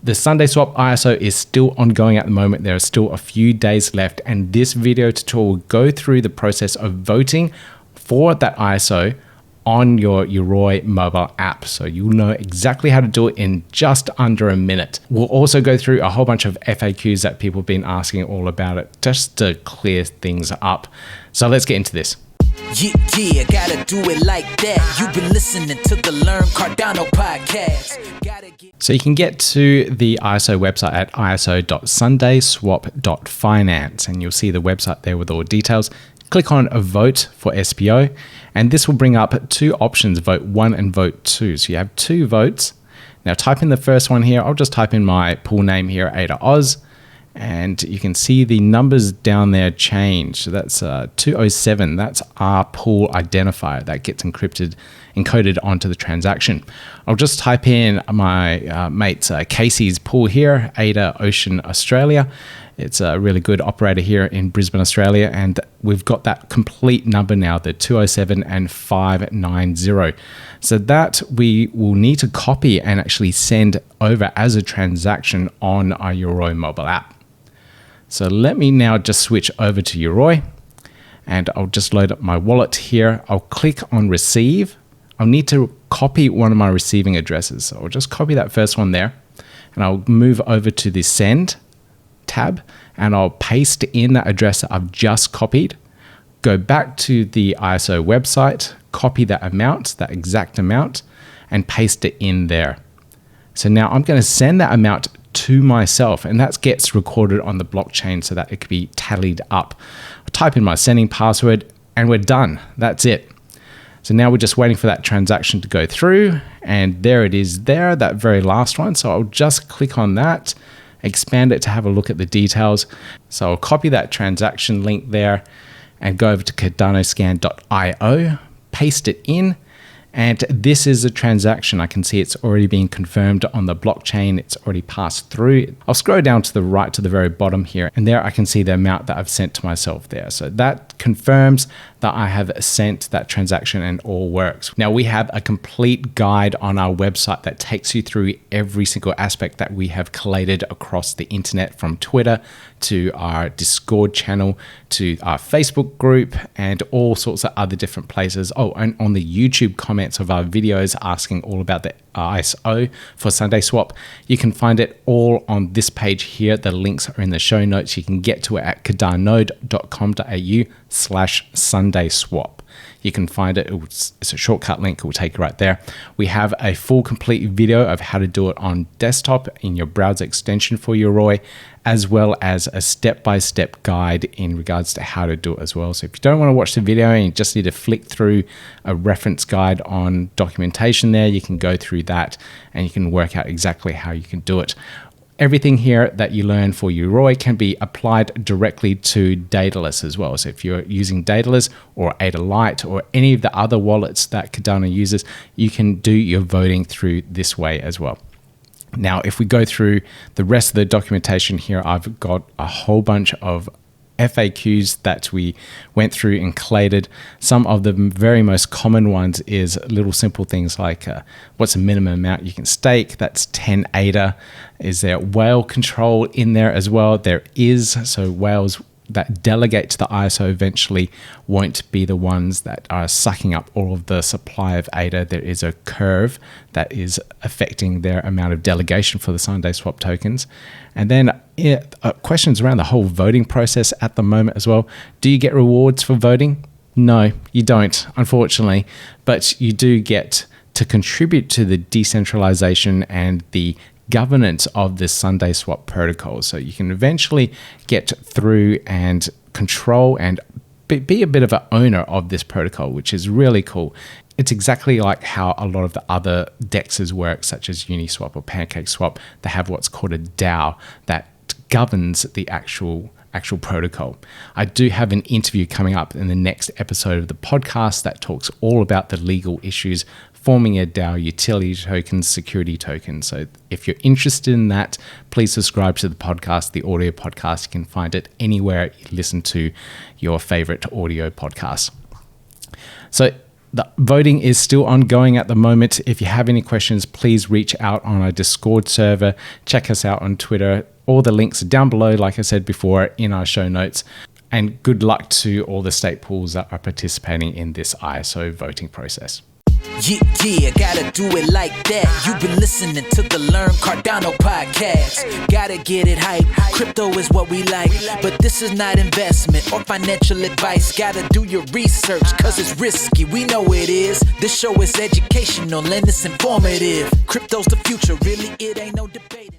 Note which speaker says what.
Speaker 1: The SundaeSwap ISO is still ongoing at the moment. There are still a few days left, and this video tutorial will go through the process of voting for that ISO on your Yoroi mobile app. So you'll know exactly how to do it in just under a minute. We'll also go through a whole bunch of FAQs that people have been asking all about it, just to clear things up. So let's get into this.
Speaker 2: Yeah, gotta do it like that. You've been listening to the Learn Cardano podcast.
Speaker 1: So you can get to the ISO website at iso.sundaeswap.finance, and you'll see the website there with all details. Click on a vote for SPO, and this will bring up two options, vote 1 and vote 2. So you have two votes. Now type in the first one here. I'll just type in my pool name here, ADAOZ, and you can see the numbers down there change. So that's 207. That's our pool identifier that gets encoded onto the transaction. I'll just type in my mate's Casey's pool here, Ada Ocean Australia. It's a really good operator here in Brisbane, Australia, and we've got that complete number now, the 207 and 590. So that we will need to copy and actually send over as a transaction on our Yoroi mobile app. So let me now just switch over to Yoroi, and I'll just load up my wallet here. I'll click on receive. I'll need to copy one of my receiving addresses. So I'll just copy that first one there, and I'll move over to the send tab, and I'll paste in that address that I've just copied, go back to the ISO website, copy that amount, that exact amount, and paste it in there. So now I'm going to send that amount to myself, and that gets recorded on the blockchain so that it can be tallied up. I'll type in my sending password, and we're done. That's it. So now we're just waiting for that transaction to go through, and there it is there, that very last one. So I'll just click on that, expand it to have a look at the details. So I'll copy that transaction link there and go over to cardanoscan.io, paste it in, and this is a transaction. I can see it's already been confirmed on the blockchain. It's already passed through. I'll scroll down to the right to the very bottom here, and there I can see the amount that I've sent to myself there. So that confirms that I have sent that transaction and all works. Now we have a complete guide on our website that takes you through every single aspect that we have collated across the internet, from Twitter to our Discord channel to our Facebook group and all sorts of other different places. Oh, and on the YouTube comments of our videos asking all about the ISO for SundaeSwap. You can find it all on this page here. The links are in the show notes. You can get to it at cardanode.com.au/SundaeSwap. You can find it. It's a shortcut link. It will take you right there. We have a full complete video of how to do it on desktop in your browser extension for Yoroi, as well as a step-by-step guide in regards to how to do it as well. So if you don't want to watch the video and you just need to flick through a reference guide on documentation there, you can go through that and you can work out exactly how you can do it. Everything here that you learn for Yoroi can be applied directly to Daedalus as well. So if you're using Daedalus or Ada Lite or any of the other wallets that Cardano uses, you can do your voting through this way as well. Now, if we go through the rest of the documentation here, I've got a whole bunch of FAQs that we went through and collated. Some of the very most common ones is little simple things like what's the minimum amount you can stake? That's 10 ADA. Is there whale control in there as well? There is. So whales that delegate to the ISO eventually won't be the ones that are sucking up all of the supply of ADA. There is a curve that is affecting their amount of delegation for the SundaeSwap tokens. And then questions around the whole voting process at the moment as well. Do you get rewards for voting? No, you don't, unfortunately, but you do get to contribute to the decentralization and the governance of the SundaeSwap protocol. So you can eventually get through and control and be a bit of an owner of this protocol, which is really cool. It's exactly like how a lot of the other DEXs work, such as Uniswap or PancakeSwap. They have what's called a DAO that governs the actual protocol. I do have an interview coming up in the next episode of the podcast that talks all about the legal issues forming a DAO, utility tokens, security tokens. So if you're interested in that, please subscribe to the podcast, the audio podcast. You can find it anywhere you listen to your favorite audio podcasts. So The voting is still ongoing at the moment. If you have any questions, please reach out on our Discord server. Check us out on Twitter. All the links are down below, like I said before, in our show notes. And good luck to all the stake pools that are participating in this ISO voting process.
Speaker 2: Yeah, gotta do it like that. You've been listening to the Learn Cardano podcast. Gotta get it hype. Crypto is what we like, but this is not investment or financial advice. Gotta do your research, cause it's risky. We know it is. This show is educational and it's informative. Crypto's the future, really, it ain't no debate.